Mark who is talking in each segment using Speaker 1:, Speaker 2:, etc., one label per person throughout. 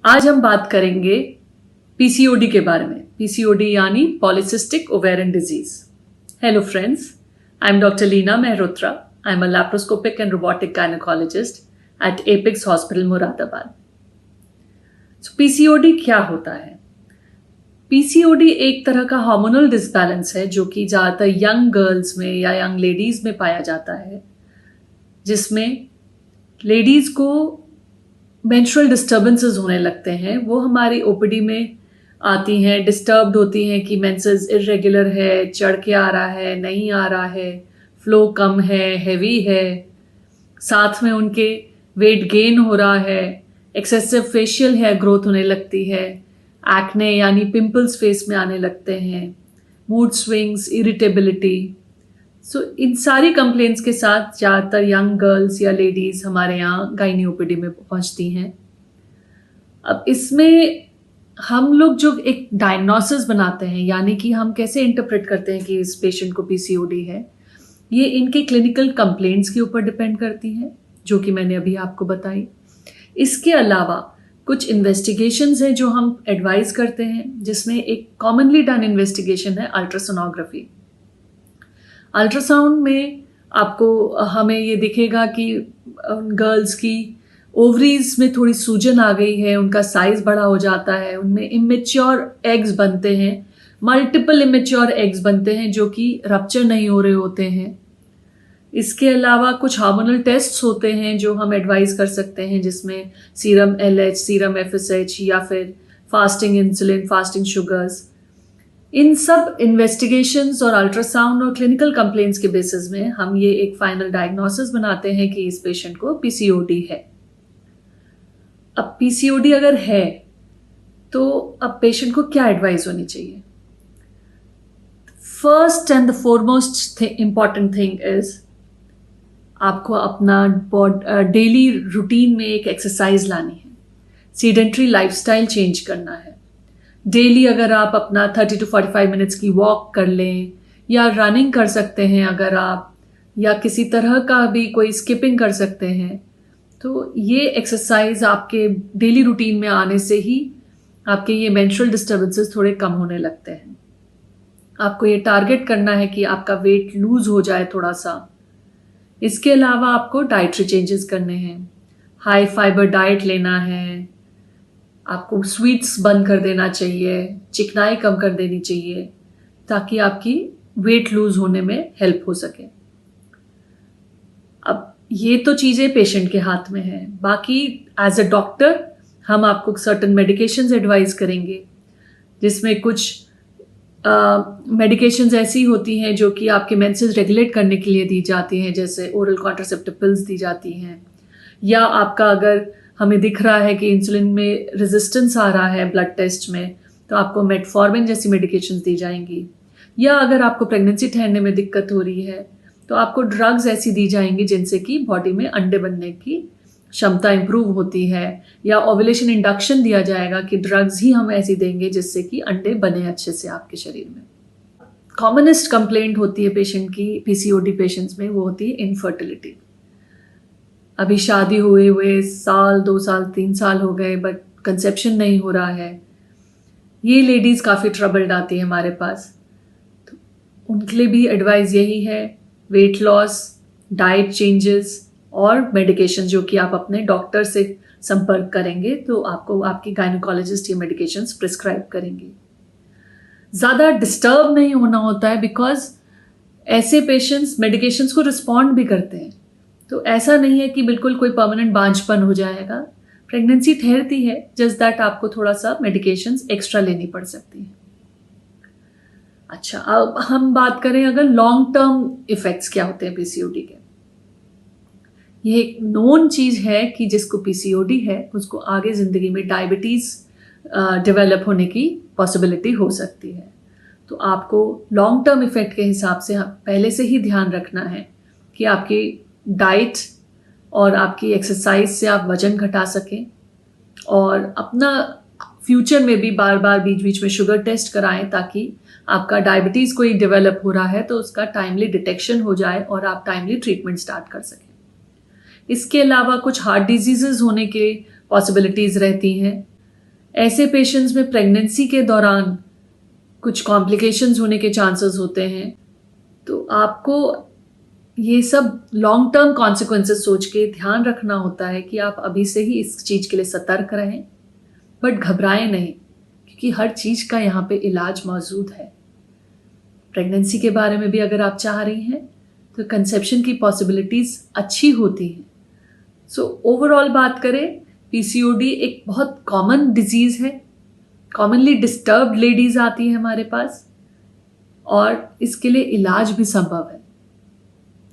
Speaker 1: आज हम बात करेंगे पीसीओडी के बारे में। पीसीओडी यानी polycystic ovarian disease. Hello friends, I am doctor Leena Mehrotra. I am a laparoscopic and robotic gynaecologist at Apex hospital Moradabad. PCOD क्या होता है? पीसीओडी एक तरह का हार्मोनल डिसबैलेंस है जो कि ज़्यादातर यंग गर्ल्स में या यंग लेडीज़ में पाया जाता है, जिसमें लेडीज़ को मेंस्ट्रुअल डिस्टर्बेंसेस होने लगते हैं। वो हमारी ओपीडी में आती हैं, डिस्टर्ब्ड होती हैं कि मेंसेस इरेगुलर है, चढ़ के आ रहा है, नहीं आ रहा है, फ्लो कम है, हैवी है, साथ में उनके वेट गेन हो रहा है, एक्सेसिव फेशियल हेयर ग्रोथ होने लगती है, एक्ने यानी पिंपल्स फेस में आने लगते हैं, मूड स्विंग्स, इरिटेबिलिटी। इन सारी कंप्लेंट्स के साथ ज़्यादातर यंग गर्ल्स या लेडीज़ हमारे यहाँ गायनी ओपीडी में पहुँचती हैं। अब इसमें हम लोग जो एक डायग्नोसिस बनाते हैं, यानी कि हम कैसे इंटरप्रेट करते हैं कि इस पेशेंट को पीसीओडी है, ये इनके क्लिनिकल कंप्लेंट्स के ऊपर डिपेंड करती हैं, जो कि मैंने अभी आपको बताई। इसके अलावा कुछ इन्वेस्टिगेशंस हैं जो हम एडवाइस करते हैं, जिसमें एक कॉमनली डन इन्वेस्टिगेशन है अल्ट्रासोनोग्राफी। अल्ट्रासाउंड में आपको हमें ये दिखेगा कि गर्ल्स की ओवरीज में थोड़ी सूजन आ गई है, उनका साइज बड़ा हो जाता है, उनमें इमेच्योर एग्स बनते हैं, मल्टीपल इमेच्योर एग्स बनते हैं जो कि रप्चर नहीं हो रहे होते हैं। इसके अलावा कुछ हार्मोनल टेस्ट्स होते हैं जो हम एडवाइस कर सकते हैं, जिसमें सीरम एलएच, सीरम एफएसएच या फिर फास्टिंग इंसुलिन, फास्टिंग शुगर्स। इन सब इन्वेस्टिगेशंस और अल्ट्रासाउंड और क्लिनिकल कंप्लेंट्स के बेसिस में हम ये एक फाइनल डायग्नोसिस बनाते हैं कि इस पेशेंट को पीसीओडी है। अब पीसीओडी अगर है तो अब पेशेंट को क्या एडवाइस होनी चाहिए? First and the foremost important thing is आपको अपना डेली रूटीन में एक एक्सरसाइज लानी है, सीडेंट्री लाइफस्टाइल चेंज करना है। डेली अगर आप अपना 30 to 45 मिनट्स की वॉक कर लें या रनिंग कर सकते हैं अगर आप, या किसी तरह का भी कोई स्किपिंग कर सकते हैं, तो ये एक्सरसाइज आपके डेली रूटीन में आने से ही आपके ये मेंस्ट्रुअल डिस्टर्बेंसेस थोड़े कम होने लगते हैं। आपको ये टारगेट करना है कि आपका वेट लूज हो जाए थोड़ा सा। इसके अलावा आपको डाइटरी चेंजेस करने हैं, हाई फाइबर डाइट लेना है, आपको स्वीट्स बंद कर देना चाहिए, चिकनाई कम कर देनी चाहिए, ताकि आपकी वेट लूज होने में हेल्प हो सके। अब ये तो चीज़ें पेशेंट के हाथ में है। बाकी एज अ डॉक्टर हम आपको सर्टन मेडिकेशंस एडवाइस करेंगे, जिसमें कुछ मेडिकेशंस ऐसी होती हैं जो कि आपके मेंसेस रेगुलेट करने के लिए दी जाती हैं, जैसे ओरल कॉन्ट्रासेप्टिव पिल्स दी जाती हैं, या आपका अगर हमें दिख रहा है कि इंसुलिन में रेजिस्टेंस आ रहा है ब्लड टेस्ट में, तो आपको मेटफॉर्मिन जैसी मेडिकेशंस दी जाएंगी, या अगर आपको प्रेगनेंसी ठहरने में दिक्कत हो रही है तो आपको ड्रग्स ऐसी दी जाएंगी जिनसे कि बॉडी में अंडे बनने की क्षमता इंप्रूव होती है, या ओव्यूलेशन इंडक्शन दिया जाएगा कि ड्रग्स ही हम ऐसी देंगे जिससे कि अंडे बने अच्छे से आपके शरीर में। कॉमनेस्ट कंप्लेंट होती है पेशेंट की पीसीओडी पेशेंट्स में, वो होती है इनफर्टिलिटी। अभी शादी हुए साल, 2 साल, 3 साल हो गए बट कंसेप्शन नहीं हो रहा है। ये लेडीज़ काफ़ी ट्रबल्ड आती है हमारे पास, तो उनके लिए भी एडवाइस यही है, वेट लॉस, डाइट चेंजेस और मेडिकेशन, जो कि आप अपने डॉक्टर से संपर्क करेंगे तो आपको आपकी गायनेकोलॉजिस्ट ये मेडिकेशंस प्रिस्क्राइब करेंगे। ज़्यादा डिस्टर्ब नहीं होना होता है, बिकॉज ऐसे पेशेंट्स मेडिकेशंस को रिस्पॉन्ड भी करते हैं, तो ऐसा नहीं है कि बिल्कुल कोई परमानेंट बांझपन हो जाएगा। प्रेगनेंसी ठहरती है, जस्ट दैट आपको थोड़ा सा मेडिकेशंस एक्स्ट्रा लेनी पड़ सकती है। अच्छा, अब हम बात करें अगर लॉन्ग टर्म इफेक्ट्स क्या होते हैं पीसीओडी के। ये एक नोन चीज़ है कि जिसको पीसीओडी है उसको आगे ज़िंदगी में डायबिटीज़ डेवलप होने की पॉसिबिलिटी हो सकती है। तो आपको लॉन्ग टर्म इफेक्ट के हिसाब से पहले से ही ध्यान रखना है कि आपकी डाइट और आपकी एक्सरसाइज से आप वजन घटा सकें, और अपना फ्यूचर में भी बार बार बीच बीच में शुगर टेस्ट कराएं, ताकि आपका डायबिटीज़ कोई डेवलप हो रहा है तो उसका टाइमली डिटेक्शन हो जाए और आप टाइमली ट्रीटमेंट स्टार्ट कर सकें। इसके अलावा कुछ हार्ट डिजीज़ेज़ होने के पॉसिबिलिटीज़ रहती हैं, ऐसे पेशेंट्स में प्रेगनेंसी के दौरान कुछ कॉम्प्लिकेशंस होने के चांसेस होते हैं। तो आपको ये सब लॉन्ग टर्म कॉन्सिक्वेंसेस सोच के ध्यान रखना होता है कि आप अभी से ही इस चीज़ के लिए सतर्क रहें, बट घबराएं नहीं, क्योंकि हर चीज़ का यहाँ पे इलाज मौजूद है। प्रेगनेंसी के बारे में भी अगर आप चाह रही हैं तो कंसेप्शन की पॉसिबिलिटीज़ अच्छी होती हैं। सो ओवरऑल बात करें, पीसीओडी एक बहुत कॉमन डिजीज़ है, कॉमनली डिस्टर्ब्ड लेडीज़ आती हैं हमारे पास, और इसके लिए इलाज भी संभव है।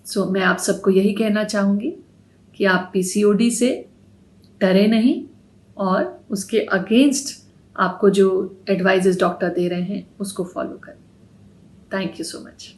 Speaker 1: सो मैं आप सबको यही कहना चाहूँगी कि आप पीसीओडी से डरे नहीं, और उसके अगेंस्ट आपको जो एडवाइजेस डॉक्टर दे रहे हैं उसको फॉलो करें। Thank you so much.